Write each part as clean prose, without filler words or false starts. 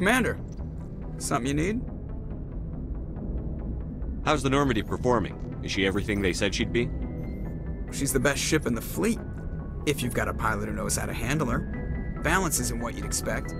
Commander, something you need? How's the Normandy performing? Is she everything they said she'd be? She's the best ship in the fleet, if you've got a pilot who knows how to handle her. Balance isn't what you'd expect.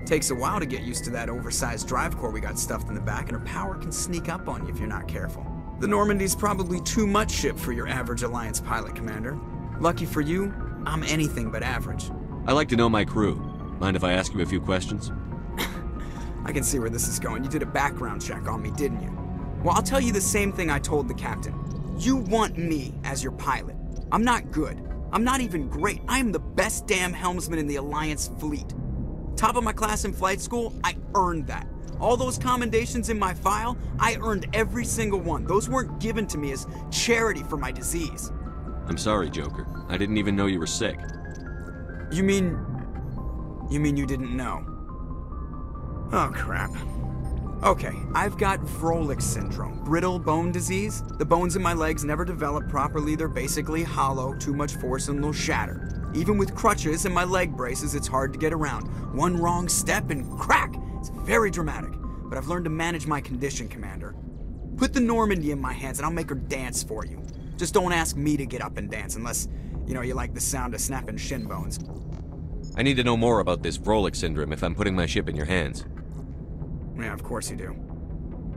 Takes a while to get used to that oversized drive core we got stuffed in the back, and her power can sneak up on you if you're not careful. The Normandy's probably too much ship for your average Alliance pilot, Commander. Lucky for you, I'm anything but average. I like to know my crew. Mind if I ask you a few questions? I can see where this is going. You did a background check on me, didn't you? Well, I'll tell you the same thing I told the captain. You want me as your pilot. I'm not good. I'm not even great. I am the best damn helmsman in the Alliance fleet. Top of my class in flight school, I earned that. All those commendations in my file, I earned every single one. Those weren't given to me as charity for my disease. I'm sorry, Joker. I didn't even know you were sick. You mean you didn't know? Oh, crap. Okay, I've got Wrex syndrome, brittle bone disease. The bones in my legs never develop properly. They're basically hollow, too much force and they'll shatter. Even with crutches and my leg braces, it's hard to get around. One wrong step and crack! It's very dramatic, but I've learned to manage my condition, Commander. Put the Normandy in my hands and I'll make her dance for you. Just don't ask me to get up and dance unless, you like the sound of snapping shin bones. I need to know more about this Wrex syndrome if I'm putting my ship in your hands. Yeah, of course you do.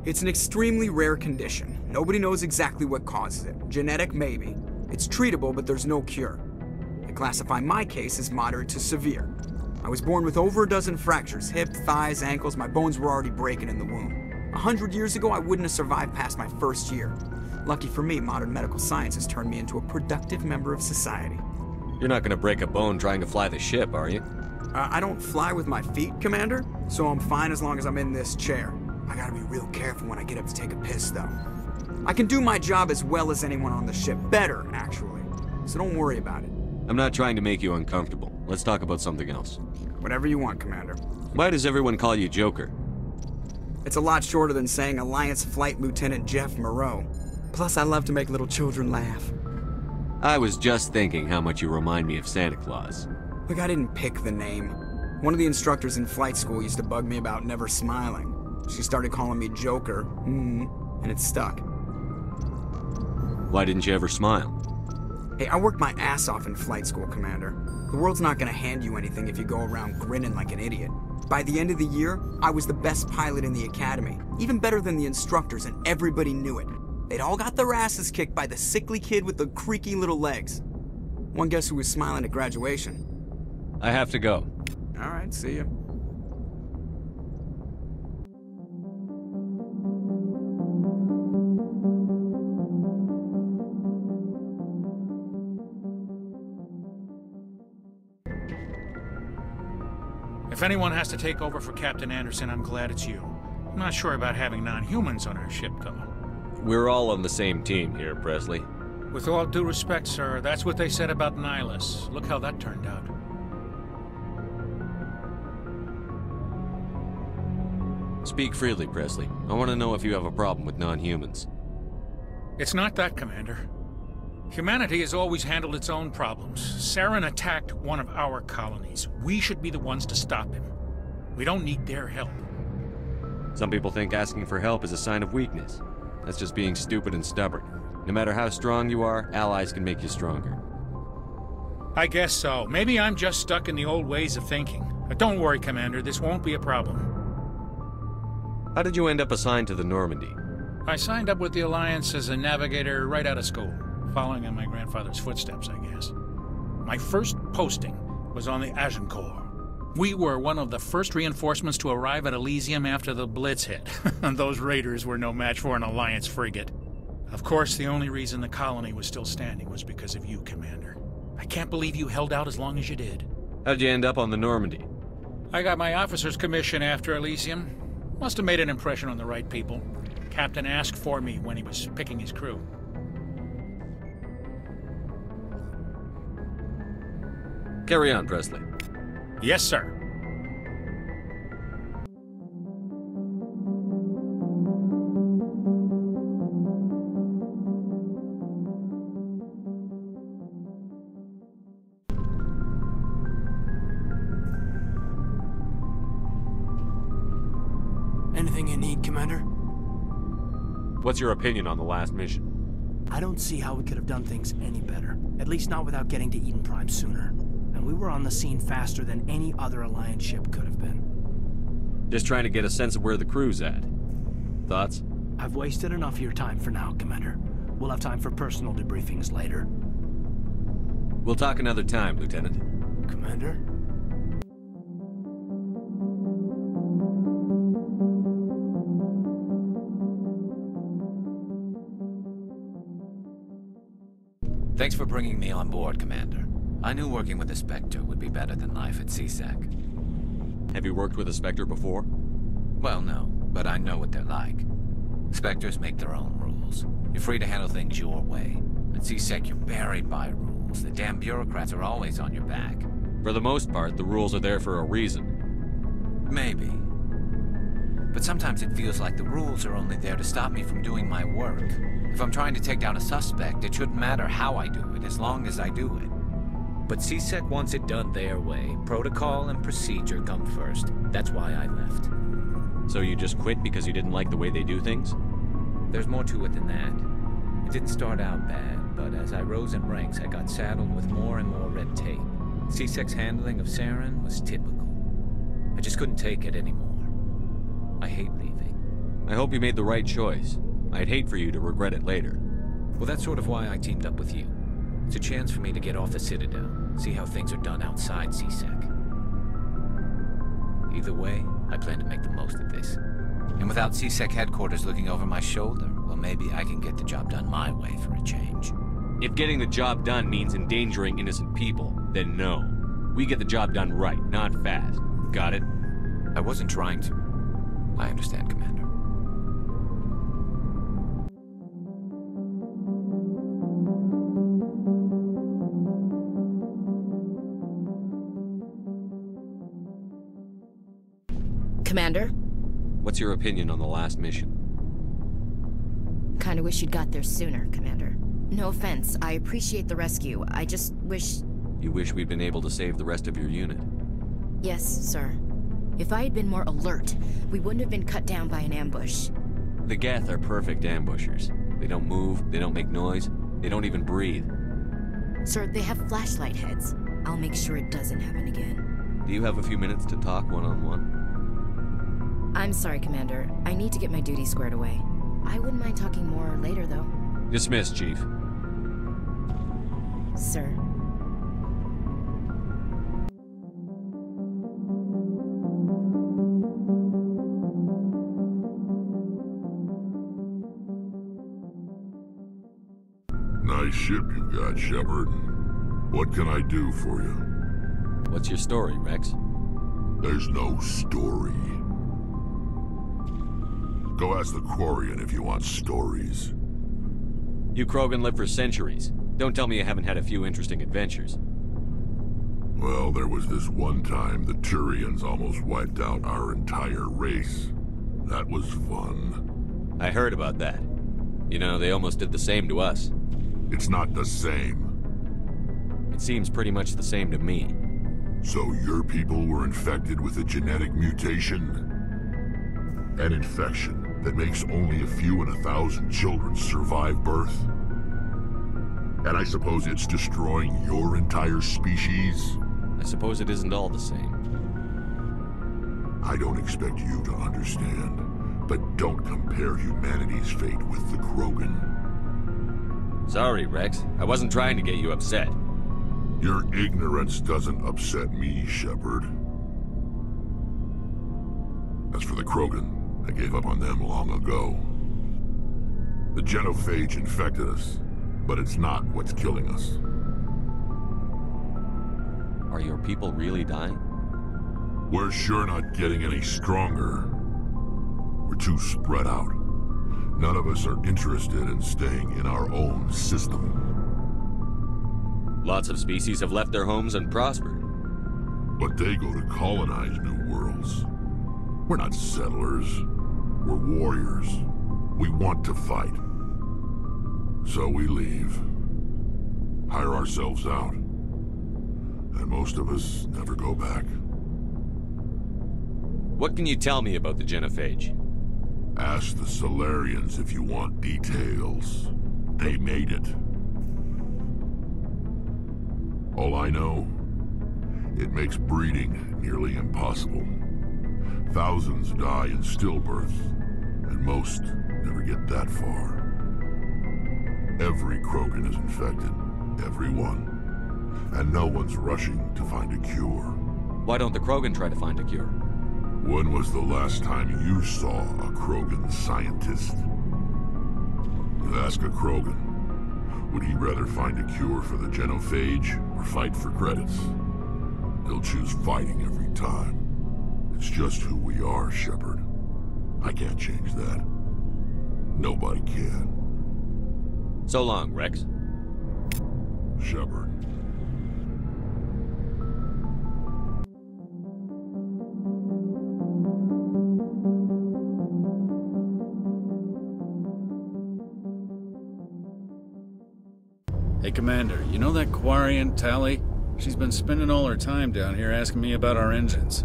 It's an extremely rare condition. Nobody knows exactly what causes it. Genetic, maybe. It's treatable, but there's no cure. I classify my case as moderate to severe. I was born with over a dozen fractures, hip, thighs, ankles. My bones were already breaking in the womb. 100 years ago, I wouldn't have survived past my first year. Lucky for me, modern medical science has turned me into a productive member of society. You're not gonna break a bone trying to fly the ship, are you? I don't fly with my feet, Commander, so I'm fine as long as I'm in this chair. I gotta be real careful when I get up to take a piss, though. I can do my job as well as anyone on the ship. Better, actually. So don't worry about it. I'm not trying to make you uncomfortable. Let's talk about something else. Whatever you want, Commander. Why does everyone call you Joker? It's a lot shorter than saying Alliance Flight Lieutenant Jeff Moreau. Plus, I love to make little children laugh. I was just thinking how much you remind me of Santa Claus. Look, I didn't pick the name. One of the instructors in flight school used to bug me about never smiling. She started calling me Joker, and it stuck. Why didn't you ever smile? Hey, I worked my ass off in flight school, Commander. The world's not gonna hand you anything if you go around grinning like an idiot. By the end of the year, I was the best pilot in the academy, even better than the instructors, and everybody knew it. They'd all got their asses kicked by the sickly kid with the creaky little legs. One guess who was smiling at graduation? I have to go. All right, see ya. If anyone has to take over for Captain Anderson, I'm glad it's you. I'm not sure about having non-humans on our ship, though. We're all on the same team here, Pressly. With all due respect, sir, that's what they said about Nihilus. Look how that turned out. Speak freely, Pressly. I want to know if you have a problem with non-humans. It's not that, Commander. Humanity has always handled its own problems. Saren attacked one of our colonies. We should be the ones to stop him. We don't need their help. Some people think asking for help is a sign of weakness. That's just being stupid and stubborn. No matter how strong you are, allies can make you stronger. I guess so. Maybe I'm just stuck in the old ways of thinking. But don't worry, Commander, this won't be a problem. How did you end up assigned to the Normandy? I signed up with the Alliance as a navigator right out of school, following in my grandfather's footsteps, I guess. My first posting was on the Agincourt. We were one of the first reinforcements to arrive at Elysium after the Blitz hit. Those raiders were no match for an Alliance frigate. Of course, the only reason the colony was still standing was because of you, Commander. I can't believe you held out as long as you did. How'd you end up on the Normandy? I got my officer's commission after Elysium. Must have made an impression on the right people. Captain asked for me when he was picking his crew. Carry on, Pressly. Yes, sir. Commander? What's your opinion on the last mission? I don't see how we could have done things any better. At least not without getting to Eden Prime sooner. And we were on the scene faster than any other Alliance ship could have been. Just trying to get a sense of where the crew's at. Thoughts? I've wasted enough of your time for now, Commander. We'll have time for personal debriefings later. We'll talk another time, Lieutenant. Commander? Thanks for bringing me on board, Commander. I knew working with a Spectre would be better than life at CSEC. Have you worked with a Spectre before? Well, no, but I know what they're like. Spectres make their own rules. You're free to handle things your way. At CSEC, you're buried by rules. The damn bureaucrats are always on your back. For the most part, the rules are there for a reason. Maybe. But sometimes it feels like the rules are only there to stop me from doing my work. If I'm trying to take down a suspect, it shouldn't matter how I do it, as long as I do it. But CSEC wants it done their way. Protocol and procedure come first. That's why I left. So you just quit because you didn't like the way they do things? There's more to it than that. It didn't start out bad, but as I rose in ranks, I got saddled with more and more red tape. CSEC's handling of Saren was typical. I just couldn't take it anymore. I hate leaving. I hope you made the right choice. I'd hate for you to regret it later. Well, that's sort of why I teamed up with you. It's a chance for me to get off the Citadel, see how things are done outside CSEC. Either way, I plan to make the most of this. And without CSEC headquarters looking over my shoulder, well, maybe I can get the job done my way for a change. If getting the job done means endangering innocent people, then no. We get the job done right, not fast. Got it? I wasn't trying to. I understand, Commander. Commander? What's your opinion on the last mission? Kinda wish you'd got there sooner, Commander. No offense, I appreciate the rescue. I just wish... You wish we'd been able to save the rest of your unit? Yes, sir. If I had been more alert, we wouldn't have been cut down by an ambush. The Geth are perfect ambushers. They don't move, they don't make noise, they don't even breathe. Sir, they have flashlight heads. I'll make sure it doesn't happen again. Do you have a few minutes to talk one-on-one? I'm sorry, Commander. I need to get my duty squared away. I wouldn't mind talking more later, though. Dismissed, Chief. Sir. Nice ship you've got, Shepard. What can I do for you? What's your story, Wrex? There's no story. Go ask the Quarian if you want stories. You Krogan lived for centuries. Don't tell me you haven't had a few interesting adventures. Well, there was this one time the Turians almost wiped out our entire race. That was fun. I heard about that. You know, they almost did the same to us. It's not the same. It seems pretty much the same to me. So your people were infected with a genetic mutation? An infection that makes only a few in 1,000 children survive birth? And I suppose it's destroying your entire species? I suppose it isn't all the same. I don't expect you to understand, but don't compare humanity's fate with the Krogan. Sorry, Wrex. I wasn't trying to get you upset. Your ignorance doesn't upset me, Shepard. As for the Krogan, I gave up on them long ago. The genophage infected us, but it's not what's killing us. Are your people really dying? We're sure not getting any stronger. We're too spread out. None of us are interested in staying in our own system. Lots of species have left their homes and prospered. But they go to colonize new worlds. We're not settlers. We're warriors. We want to fight. So we leave. Hire ourselves out. And most of us never go back. What can you tell me about the genophage? Ask the Solarians if you want details. They made it. All I know, it makes breeding nearly impossible. Thousands die in stillbirth, and most never get that far. Every Krogan is infected. Everyone. And no one's rushing to find a cure. Why don't the Krogan try to find a cure? When was the last time you saw a Krogan scientist? You ask a Krogan, would he rather find a cure for the genophage or fight for credits? He'll choose fighting every time. It's just who we are, Shepard. I can't change that. Nobody can. So long, Wrex. Shepard. Hey, Commander, you know that Quarian, Tali? She's been spending all her time down here asking me about our engines.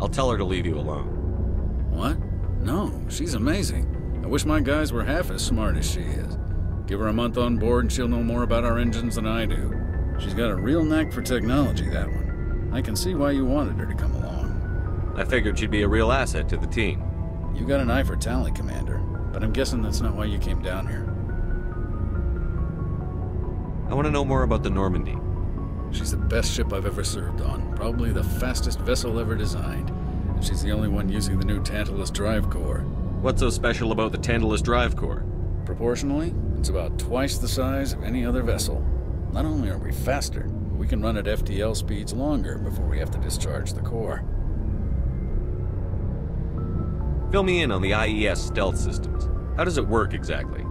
I'll tell her to leave you alone. What? No, she's amazing. I wish my guys were half as smart as she is. Give her a month on board and she'll know more about our engines than I do. She's got a real knack for technology, that one. I can see why you wanted her to come along. I figured she'd be a real asset to the team. You got an eye for Tali, Commander, but I'm guessing that's not why you came down here. I want to know more about the Normandy. She's the best ship I've ever served on, probably the fastest vessel ever designed. And she's the only one using the new Tantalus drive core. What's so special about the Tantalus drive core? Proportionally, it's about twice the size of any other vessel. Not only are we faster, but we can run at FTL speeds longer before we have to discharge the core. Fill me in on the IES stealth systems. How does it work exactly?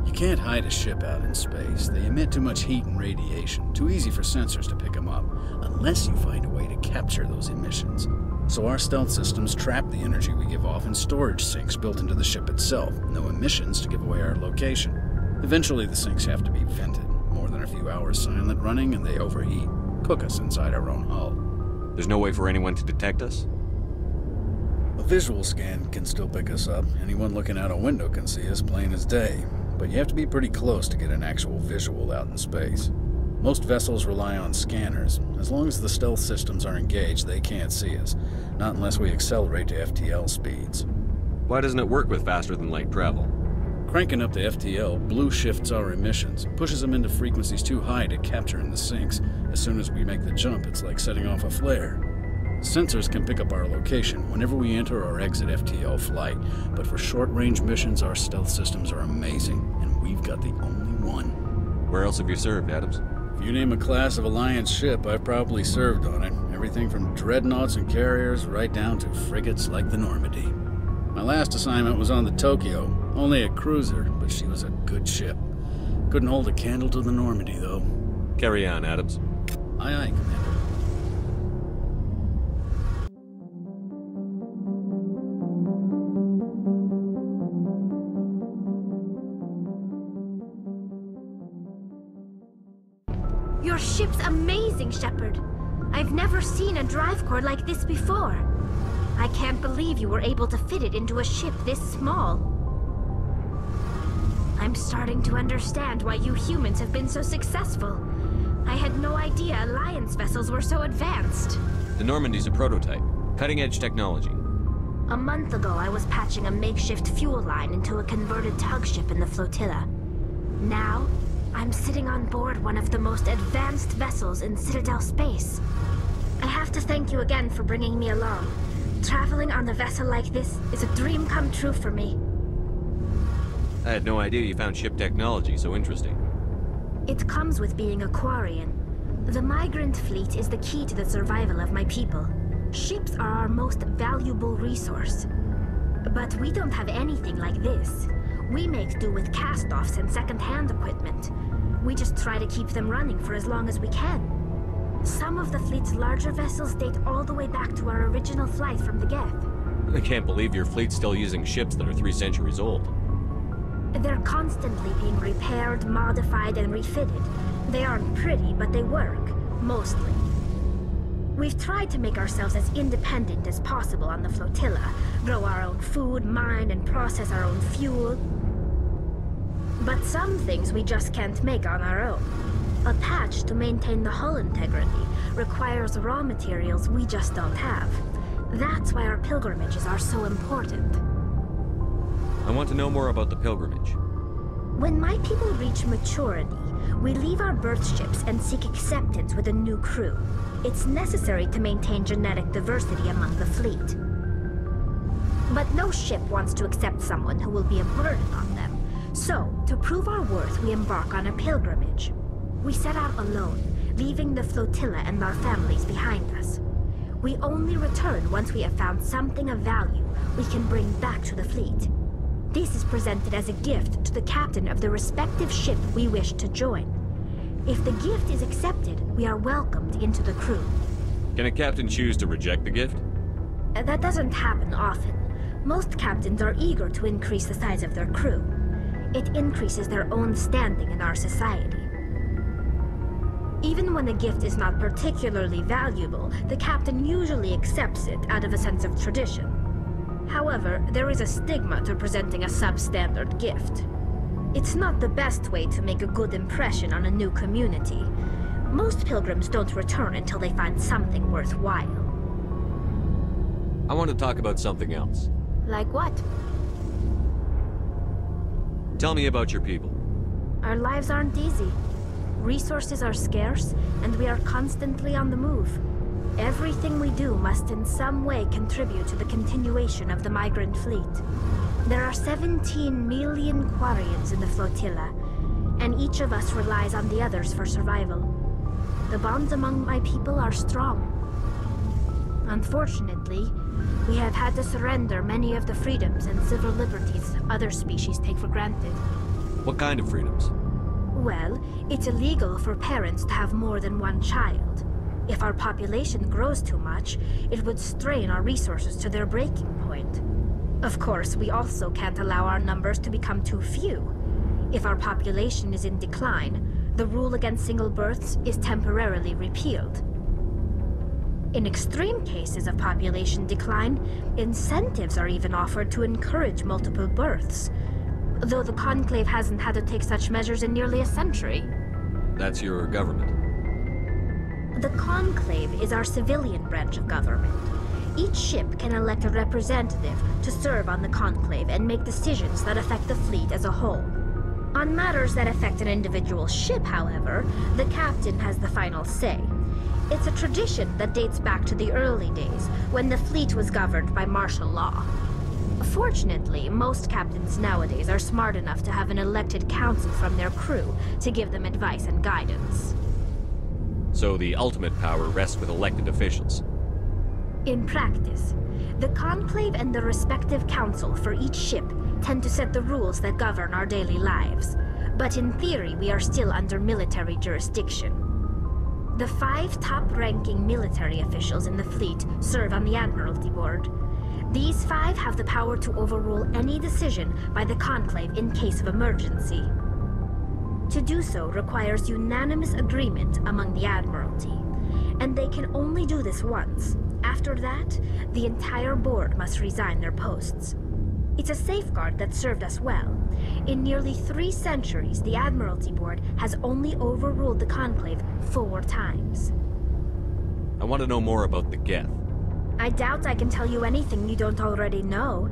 You can't hide a ship out in space. They emit too much heat and radiation. Too easy for sensors to pick them up, unless you find a way to capture those emissions. So our stealth systems trap the energy we give off in storage sinks built into the ship itself. No emissions to give away our location. Eventually the sinks have to be vented. More than a few hours silent running and they overheat. Cook us inside our own hull. There's no way for anyone to detect us? A visual scan can still pick us up. Anyone looking out a window can see us plain as day. But you have to be pretty close to get an actual visual out in space. Most vessels rely on scanners. As long as the stealth systems are engaged, they can't see us. Not unless we accelerate to FTL speeds. Why doesn't it work with faster-than-light travel? Cranking up to FTL blue shifts our emissions, pushes them into frequencies too high to capture in the sinks. As soon as we make the jump, it's like setting off a flare. Sensors can pick up our location whenever we enter or exit FTL flight, but for short-range missions, our stealth systems are amazing, and we've got the only one. Where else have you served, Adams? If you name a class of Alliance ship, I've probably served on it. Everything from dreadnoughts and carriers right down to frigates like the Normandy. My last assignment was on the Tokyo, only a cruiser, but she was a good ship. Couldn't hold a candle to the Normandy, though. Carry on, Adams. Aye, aye, Commander. Your ship's amazing, Shepard. I've never seen a drive core like this before. I can't believe you were able to fit it into a ship this small. I'm starting to understand why you humans have been so successful. I had no idea Alliance vessels were so advanced. The Normandy's a prototype. Cutting-edge technology. A month ago, I was patching a makeshift fuel line into a converted tug ship in the flotilla. Now, I'm sitting on board one of the most advanced vessels in Citadel space. I have to thank you again for bringing me along. Traveling on a vessel like this is a dream come true for me. I had no idea you found ship technology so interesting. It comes with being a Quarian. The migrant fleet is the key to the survival of my people. Ships are our most valuable resource. But we don't have anything like this. We make do with cast-offs and second-hand equipment. We just try to keep them running for as long as we can. Some of the fleet's larger vessels date all the way back to our original flight from the Geth. I can't believe your fleet's still using ships that are 3 centuries old. They're constantly being repaired, modified, and refitted. They aren't pretty, but they work. Mostly. We've tried to make ourselves as independent as possible on the flotilla, grow our own food, mine and process our own fuel. But some things we just can't make on our own. A patch to maintain the hull integrity requires raw materials we just don't have. That's why our pilgrimages are so important. I want to know more about the pilgrimage. When my people reach maturity, we leave our birth ships and seek acceptance with a new crew. It's necessary to maintain genetic diversity among the fleet. But no ship wants to accept someone who will be a burden on them. So, to prove our worth, we embark on a pilgrimage. We set out alone, leaving the flotilla and our families behind us. We only return once we have found something of value we can bring back to the fleet. This is presented as a gift to the captain of the respective ship we wish to join. If the gift is accepted, we are welcomed into the crew. Can a captain choose to reject the gift? That doesn't happen often. Most captains are eager to increase the size of their crew. It increases their own standing in our society. Even when a gift is not particularly valuable, the captain usually accepts it out of a sense of tradition. However, there is a stigma to presenting a substandard gift. It's not the best way to make a good impression on a new community. Most pilgrims don't return until they find something worthwhile. I want to talk about something else. Like what? Tell me about your people. Our lives aren't easy. Resources are scarce, and we are constantly on the move. Everything we do must in some way contribute to the continuation of the migrant fleet. There are 17 million Quarians in the flotilla, and each of us relies on the others for survival. The bonds among my people are strong. Unfortunately, we have had to surrender many of the freedoms and civil liberties other species take for granted. What kind of freedoms? Well, it's illegal for parents to have more than one child. If our population grows too much, it would strain our resources to their breaking point. Of course, we also can't allow our numbers to become too few. If our population is in decline, the rule against single births is temporarily repealed. In extreme cases of population decline, incentives are even offered to encourage multiple births, though the Conclave hasn't had to take such measures in nearly a century. That's your government. The Conclave is our civilian branch of government. Each ship can elect a representative to serve on the Conclave and make decisions that affect the fleet as a whole. On matters that affect an individual ship, however, the captain has the final say. It's a tradition that dates back to the early days, when the fleet was governed by martial law. Fortunately, most captains nowadays are smart enough to have an elected council from their crew to give them advice and guidance. So the ultimate power rests with elected officials. In practice, the Conclave and the respective council for each ship tend to set the rules that govern our daily lives. But in theory, we are still under military jurisdiction. The 5 top-ranking military officials in the fleet serve on the Admiralty Board. These 5 have the power to overrule any decision by the Conclave in case of emergency. To do so requires unanimous agreement among the Admiralty, and they can only do this once. After that, the entire board must resign their posts. It's a safeguard that served us well. In nearly 3 centuries, the Admiralty Board has only overruled the Conclave 4 times. I want to know more about the Geth. I doubt I can tell you anything you don't already know.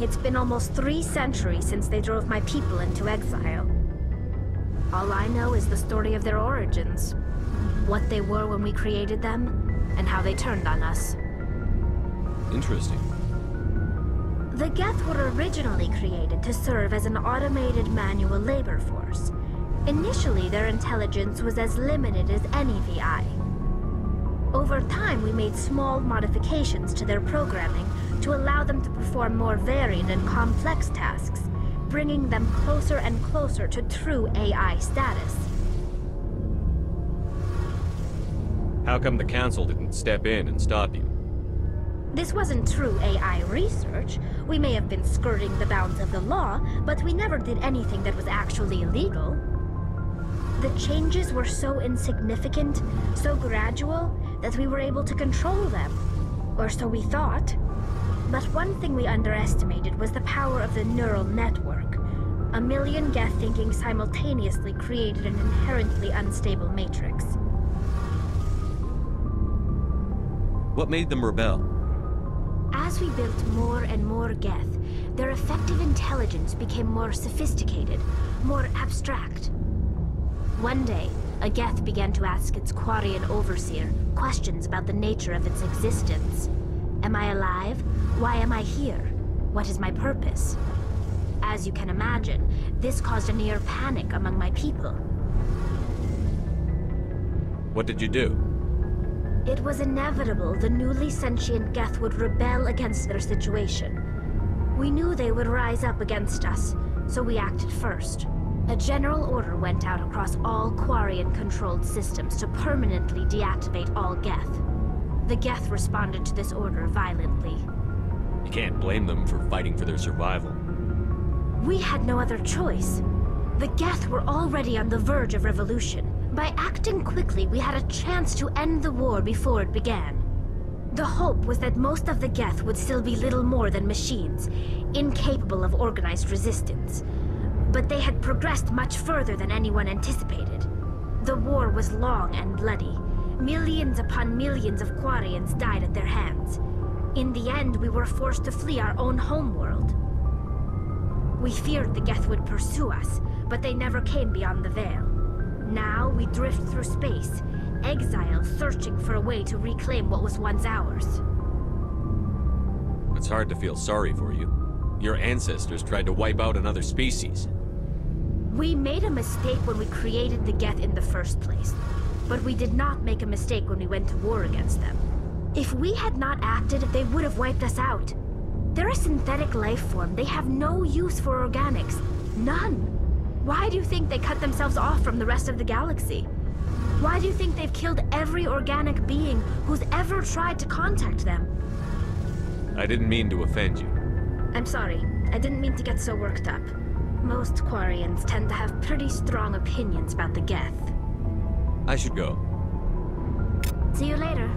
It's been almost 3 centuries since they drove my people into exile. All I know is the story of their origins, what they were when we created them, and how they turned on us. Interesting. The Geth were originally created to serve as an automated manual labor force. Initially, their intelligence was as limited as any VI. Over time, we made small modifications to their programming to allow them to perform more varied and complex tasks, bringing them closer and closer to true AI status. How come the Council didn't step in and stop you? This wasn't true AI research. We may have been skirting the bounds of the law, but we never did anything that was actually illegal. The changes were so insignificant, so gradual, that we were able to control them. Or so we thought. But one thing we underestimated was the power of the neural network. A million Geth thinking simultaneously created an inherently unstable matrix. What made them rebel? As we built more and more Geth, their effective intelligence became more sophisticated, more abstract. One day, a Geth began to ask its Quarian overseer questions about the nature of its existence. Am I alive? Why am I here? What is my purpose? As you can imagine, this caused a near panic among my people. What did you do? It was inevitable the newly sentient Geth would rebel against their situation. We knew they would rise up against us, so we acted first. A general order went out across all Quarian-controlled systems to permanently deactivate all Geth. The Geth responded to this order violently. You can't blame them for fighting for their survival. We had no other choice. The Geth were already on the verge of revolution. By acting quickly, we had a chance to end the war before it began. The hope was that most of the Geth would still be little more than machines, incapable of organized resistance. But they had progressed much further than anyone anticipated. The war was long and bloody. Millions upon millions of Quarians died at their hands. In the end, we were forced to flee our own homeworld. We feared the Geth would pursue us, but they never came beyond the Veil. Now we drift through space, exile searching for a way to reclaim what was once ours. It's hard to feel sorry for you. Your ancestors tried to wipe out another species. We made a mistake when we created the Geth in the first place, but we did not make a mistake when we went to war against them. If we had not acted, they would have wiped us out. They're a synthetic life form. They have no use for organics. None. Why do you think they cut themselves off from the rest of the galaxy? Why do you think they've killed every organic being who's ever tried to contact them? I didn't mean to offend you. I'm sorry. I didn't mean to get so worked up. Most Quarians tend to have pretty strong opinions about the Geth. I should go. See you later.